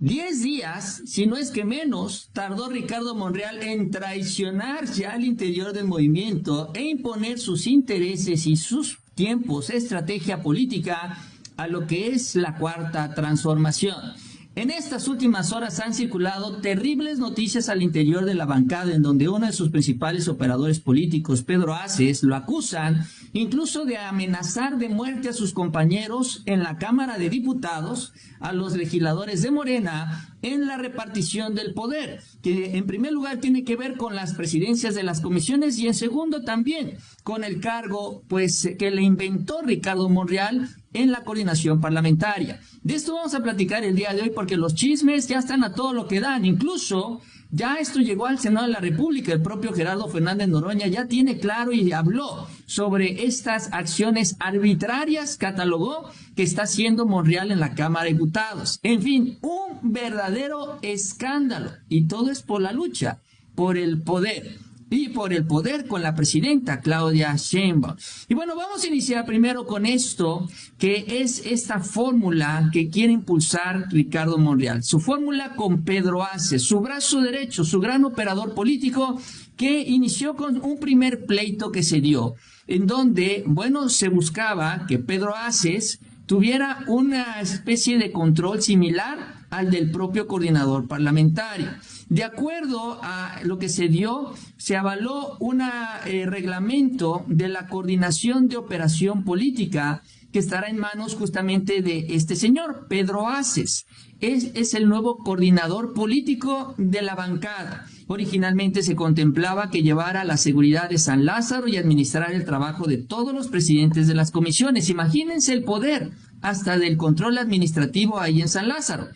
10 días, si no es que menos, tardó Ricardo Monreal en traicionar ya al interior del movimiento e imponer sus intereses y sus tiempos, estrategia política a lo que es la cuarta transformación. En estas últimas horas han circulado terribles noticias al interior de la bancada, en donde uno de sus principales operadores políticos, Pedro Aces, lo acusan incluso de amenazar de muerte a sus compañeros en la Cámara de Diputados, a los legisladores de Morena, en la repartición del poder, que en primer lugar tiene que ver con las presidencias de las comisiones y en segundo también con el cargo que le inventó Ricardo Monreal en la coordinación parlamentaria. De esto vamos a platicar el día de hoy porque los chismes ya están a todo lo que dan. Incluso ya esto llegó al Senado de la República. El propio Gerardo Fernández Noroña ya tiene claro y habló sobre estas acciones arbitrarias, catalogó, que está haciendo Monreal en la Cámara de Diputados. En fin, un verdadero escándalo. Y todo es por la lucha, por el poder. Y por el poder con la presidenta Claudia Sheinbaum. Y bueno, vamos a iniciar primero con esto, que es esta fórmula que quiere impulsar Ricardo Monreal. Su fórmula con Pedro Aces, su brazo derecho, su gran operador político, que inició con un primer pleito que se dio, en donde, bueno, se buscaba que Pedro Aces tuviera una especie de control similar al del propio coordinador parlamentario. De acuerdo a lo que se dio, se avaló un reglamento de la coordinación de operación política que estará en manos justamente de este señor, Pedro Aces. Es el nuevo coordinador político de la bancada. Originalmente se contemplaba que llevara la seguridad de San Lázaro y administrara el trabajo de todos los presidentes de las comisiones. Imagínense el poder, hasta del control administrativo ahí en San Lázaro.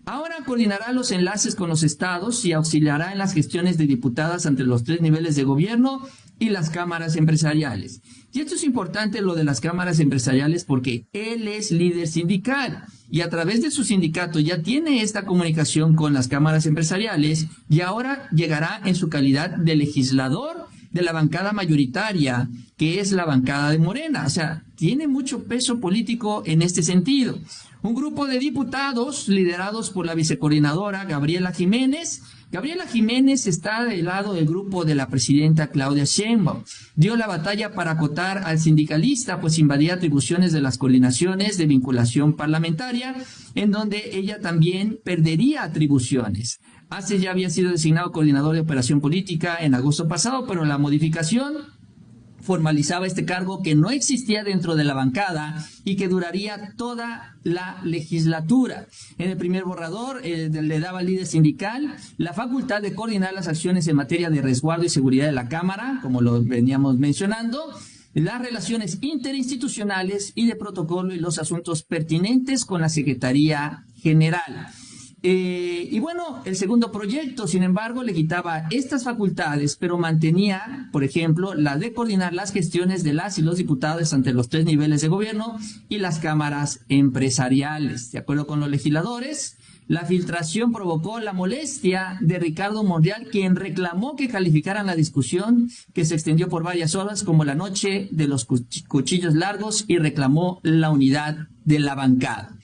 Ahora coordinará los enlaces con los estados y auxiliará en las gestiones de diputadas ante los 3 niveles de gobierno y las cámaras empresariales. Y esto es importante, lo de las cámaras empresariales, porque él es líder sindical y a través de su sindicato ya tiene esta comunicación con las cámaras empresariales y ahora llegará en su calidad de legislador de la bancada mayoritaria, que es la bancada de Morena. O sea, tiene mucho peso político en este sentido. Un grupo de diputados liderados por la vicecoordinadora Gabriela Jiménez. Gabriela Jiménez está del lado del grupo de la presidenta Claudia Sheinbaum. Dio la batalla para acotar al sindicalista, pues invadía atribuciones de las coordinaciones de vinculación parlamentaria, en donde ella también perdería atribuciones. Aces ya había sido designado coordinador de operación política en agosto pasado, pero la modificación formalizaba este cargo que no existía dentro de la bancada y que duraría toda la legislatura. En el primer borrador le daba al líder sindical la facultad de coordinar las acciones en materia de resguardo y seguridad de la Cámara, como lo veníamos mencionando, las relaciones interinstitucionales y de protocolo y los asuntos pertinentes con la Secretaría General. Y bueno, el segundo proyecto, sin embargo, le quitaba estas facultades, pero mantenía, por ejemplo, la de coordinar las gestiones de las y los diputados ante los 3 niveles de gobierno y las cámaras empresariales. De acuerdo con los legisladores, la filtración provocó la molestia de Ricardo Monreal, quien reclamó que calificaran la discusión, que se extendió por varias horas, como la noche de los cuchillos largos, y reclamó la unidad de la bancada.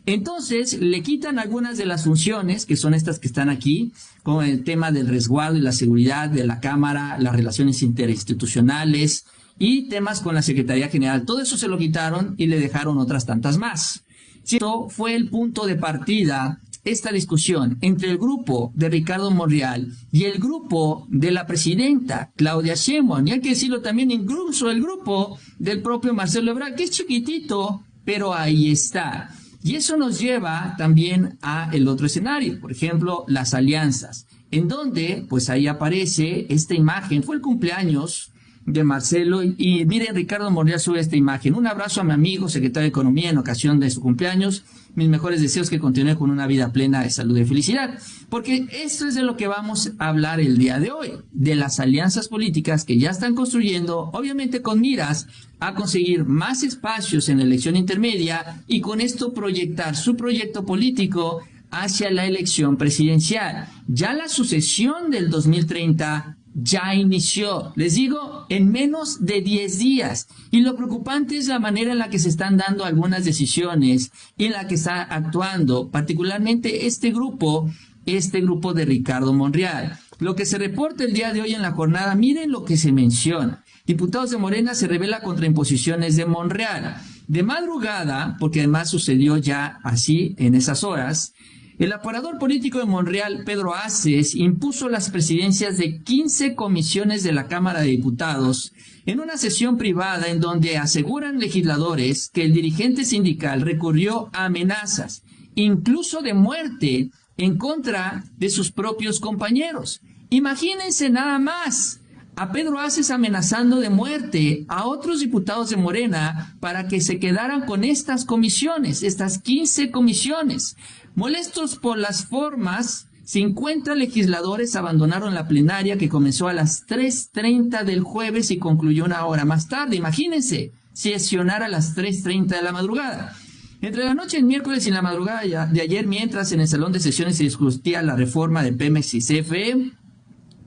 Entonces, le quitan algunas de las funciones, que son estas que están aquí, con el tema del resguardo y la seguridad de la Cámara, las relaciones interinstitucionales y temas con la Secretaría General. Todo eso se lo quitaron y le dejaron otras tantas más. Esto fue el punto de partida, esta discusión entre el grupo de Ricardo Monreal y el grupo de la presidenta Claudia Sheinbaum. Y hay que decirlo también, incluso el grupo del propio Marcelo Ebrard, que es chiquitito, pero ahí está. Y eso nos lleva también a el otro escenario, por ejemplo, las alianzas, en donde pues ahí aparece esta imagen. Fue el cumpleaños de Marcelo y miren, Ricardo Monreal sube esta imagen. Un abrazo a mi amigo secretario de Economía en ocasión de su cumpleaños. Mis mejores deseos, que continúe con una vida plena de salud y felicidad. Porque esto es de lo que vamos a hablar el día de hoy, de las alianzas políticas que ya están construyendo, obviamente con miras a conseguir más espacios en la elección intermedia y con esto proyectar su proyecto político hacia la elección presidencial. Ya la sucesión del 2030 ya inició. Les digo, en menos de 10 días. Y lo preocupante es la manera en la que se están dando algunas decisiones y en la que está actuando, particularmente este grupo de Ricardo Monreal. Lo que se reporta el día de hoy en la jornada, miren lo que se menciona. Diputados de Morena se rebela contra imposiciones de Monreal. De madrugada, porque además sucedió ya así en esas horas, el operador político de Monreal, Pedro Aces, impuso las presidencias de 15 comisiones de la Cámara de Diputados en una sesión privada en donde aseguran legisladores que el dirigente sindical recurrió a amenazas, incluso de muerte, en contra de sus propios compañeros. Imagínense nada más a Pedro Aces amenazando de muerte a otros diputados de Morena para que se quedaran con estas comisiones, estas 15 comisiones. Molestos por las formas, 50 legisladores abandonaron la plenaria que comenzó a las 3:30 del jueves y concluyó una hora más tarde. Imagínense, sesionar a las 3:30 de la madrugada. Entre la noche del miércoles y la madrugada de ayer, mientras en el salón de sesiones se discutía la reforma de Pemex y CFE,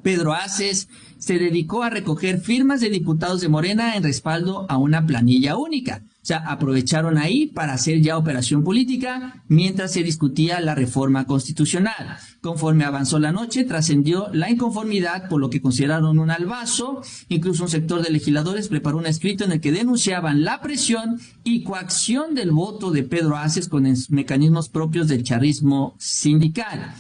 Pedro Aces se dedicó a recoger firmas de diputados de Morena en respaldo a una planilla única. O sea, aprovecharon ahí para hacer ya operación política mientras se discutía la reforma constitucional. Conforme avanzó la noche, trascendió la inconformidad por lo que consideraron un albazo. Incluso un sector de legisladores preparó un escrito en el que denunciaban la presión y coacción del voto de Pedro Aces con mecanismos propios del charrismo sindical.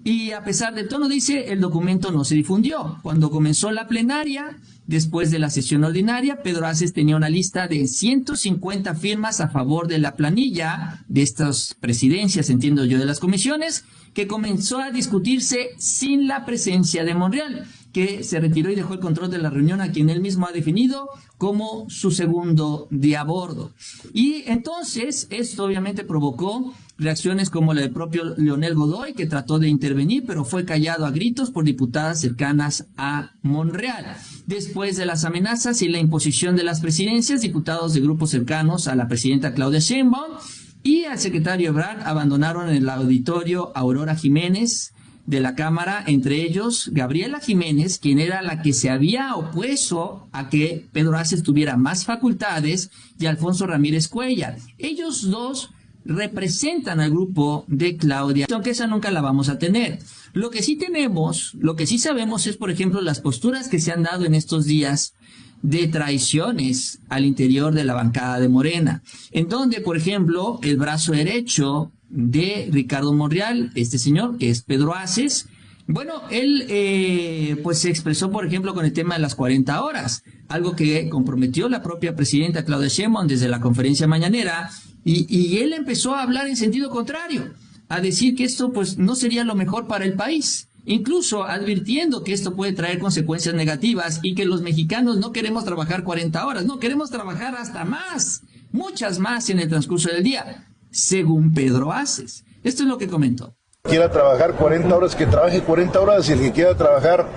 Y a pesar del tono, dice, el documento no se difundió. Cuando comenzó la plenaria, después de la sesión ordinaria, Pedro Aces tenía una lista de 150 firmas a favor de la planilla de estas presidencias, entiendo yo, de las comisiones, que comenzó a discutirse sin la presencia de Monreal, que se retiró y dejó el control de la reunión a quien él mismo ha definido como su segundo de a bordo. Y entonces esto obviamente provocó reacciones como la del propio Leonel Godoy, que trató de intervenir, pero fue callado a gritos por diputadas cercanas a Monreal. Después de las amenazas y la imposición de las presidencias, diputados de grupos cercanos a la presidenta Claudia Sheinbaum y al secretario Ebrard abandonaron el auditorio Aurora Jiménez de la Cámara, entre ellos Gabriela Jiménez, quien era la que se había opuesto a que Pedro Aces tuviera más facultades, y Alfonso Ramírez Cuellar. Ellos dos representan al grupo de Claudia, aunque esa nunca la vamos a tener. Lo que sí tenemos, lo que sí sabemos es, por ejemplo, las posturas que se han dado en estos días de traiciones al interior de la bancada de Morena, en donde, por ejemplo, el brazo derecho de Ricardo Monreal, este señor, que es Pedro Aces, bueno, él pues se expresó, por ejemplo, con el tema de las 40 horas, algo que comprometió la propia presidenta Claudia Sheinbaum desde la conferencia mañanera, y él empezó a hablar en sentido contrario, a decir que esto pues no sería lo mejor para el país, incluso advirtiendo que esto puede traer consecuencias negativas y que los mexicanos no queremos trabajar 40 horas, no, queremos trabajar hasta más, muchas más en el transcurso del día, según Pedro Aces. Esto es lo que comentó. Quiera trabajar 40 horas, que trabaje 40 horas, y el que quiera trabajar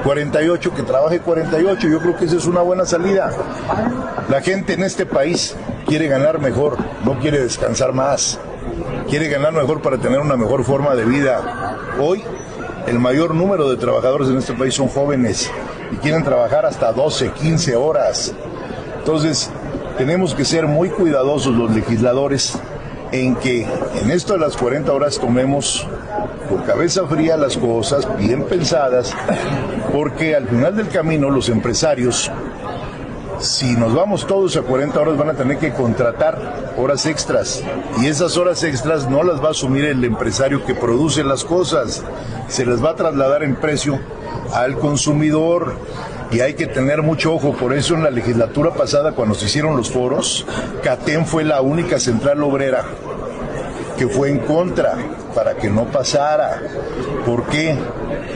48, que trabaje 48. Yo creo que esa es una buena salida. La gente en este país quiere ganar mejor, no quiere descansar más, quiere ganar mejor para tener una mejor forma de vida. Hoy, el mayor número de trabajadores en este país son jóvenes y quieren trabajar hasta 12, 15 horas. Entonces, tenemos que ser muy cuidadosos los legisladores en que en esto de las 40 horas tomemos por cabeza fría las cosas, bien pensadas, porque al final del camino los empresarios, si nos vamos todos a 40 horas, van a tener que contratar horas extras, y esas horas extras no las va a asumir el empresario que produce las cosas, se les va a trasladar en precio al consumidor, y hay que tener mucho ojo. Por eso en la legislatura pasada, cuando se hicieron los foros, CATEM fue la única central obrera que fue en contra para que no pasara. ¿Por qué?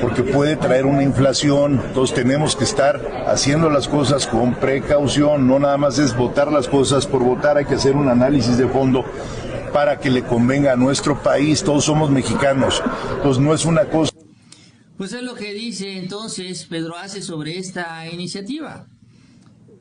Porque puede traer una inflación. Entonces tenemos que estar haciendo las cosas con precaución, no nada más es votar las cosas por votar, hay que hacer un análisis de fondo para que le convenga a nuestro país. Todos somos mexicanos, entonces no es una cosa. Pues es lo que dice entonces Pedro Aces sobre esta iniciativa.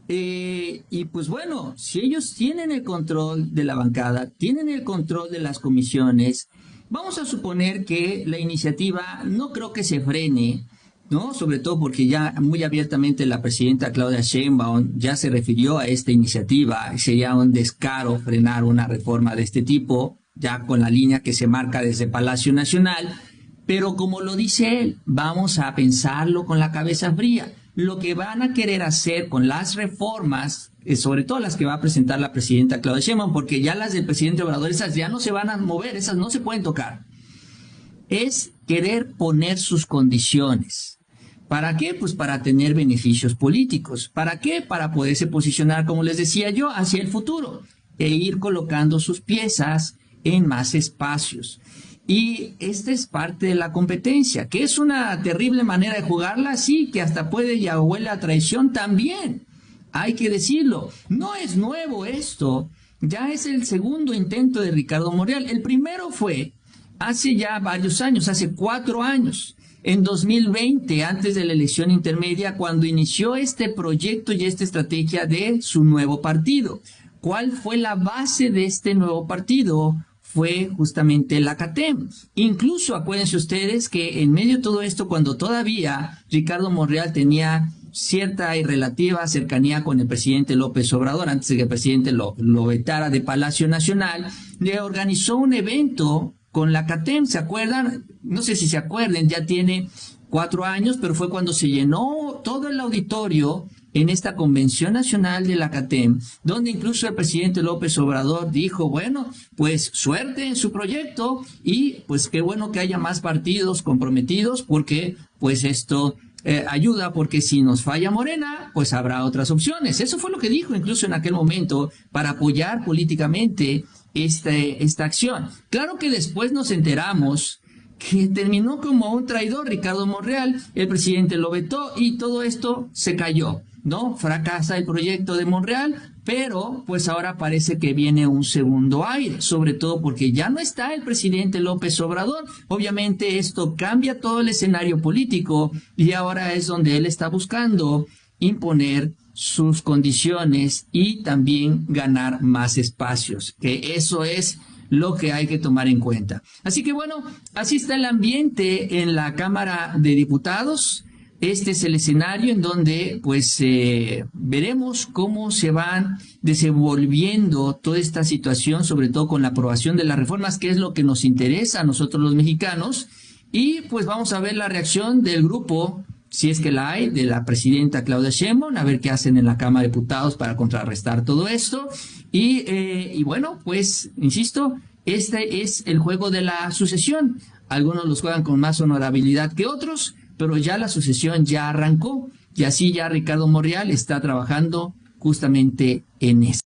Y pues bueno, si ellos tienen el control de la bancada, tienen el control de las comisiones, vamos a suponer que la iniciativa no creo que se frene, ¿no? Sobre todo porque ya muy abiertamente la presidenta Claudia Sheinbaum ya se refirió a esta iniciativa. Sería un descaro frenar una reforma de este tipo, ya con la línea que se marca desde Palacio Nacional. Pero como lo dice él, vamos a pensarlo con la cabeza fría. Lo que van a querer hacer con las reformas, sobre todo las que va a presentar la presidenta Claudia Sheinbaum, porque ya las del presidente Obrador, esas ya no se van a mover, esas no se pueden tocar, es querer poner sus condiciones. ¿Para qué? Pues para tener beneficios políticos. ¿Para qué? Para poderse posicionar, como les decía yo, hacia el futuro e ir colocando sus piezas en más espacios. Y esta es parte de la competencia, que es una terrible manera de jugarla, sí, que hasta puede y huele a traición también. Hay que decirlo, no es nuevo esto, ya es el segundo intento de Ricardo Monreal. El primero fue hace ya varios años, hace 4 años, en 2020, antes de la elección intermedia, cuando inició este proyecto y esta estrategia de su nuevo partido. ¿Cuál fue la base de este nuevo partido? Fue justamente la CATEM. Incluso acuérdense ustedes que en medio de todo esto, cuando todavía Ricardo Monreal tenía cierta y relativa cercanía con el presidente López Obrador, antes de que el presidente lo vetara de Palacio Nacional, le organizó un evento con la CATEM. ¿Se acuerdan? No sé si se acuerden, ya tiene 4 años, pero fue cuando se llenó todo el auditorio en esta Convención Nacional de la CATEM, donde incluso el presidente López Obrador dijo, bueno, pues suerte en su proyecto y pues qué bueno que haya más partidos comprometidos porque pues esto ayuda, porque si nos falla Morena, pues habrá otras opciones. Eso fue lo que dijo incluso en aquel momento para apoyar políticamente esta acción. Claro que después nos enteramos que terminó como un traidor Ricardo Monreal, el presidente lo vetó y todo esto se cayó, ¿no? Fracasa el proyecto de Monreal, pero pues ahora parece que viene un segundo aire, sobre todo porque ya no está el presidente López Obrador. Obviamente esto cambia todo el escenario político y ahora es donde él está buscando imponer sus condiciones y también ganar más espacios, que eso es lo que hay que tomar en cuenta. Así que bueno, así está el ambiente en la Cámara de Diputados. Este es el escenario en donde pues veremos cómo se van desenvolviendo toda esta situación, sobre todo con la aprobación de las reformas, que es lo que nos interesa a nosotros los mexicanos. Y pues vamos a ver la reacción del grupo, si es que la hay, de la presidenta Claudia Sheinbaum, a ver qué hacen en la Cámara de Diputados para contrarrestar todo esto. Y bueno, pues, insisto, este es el juego de la sucesión. Algunos los juegan con más honorabilidad que otros, pero ya la sucesión ya arrancó y así ya Ricardo Monreal está trabajando justamente en eso.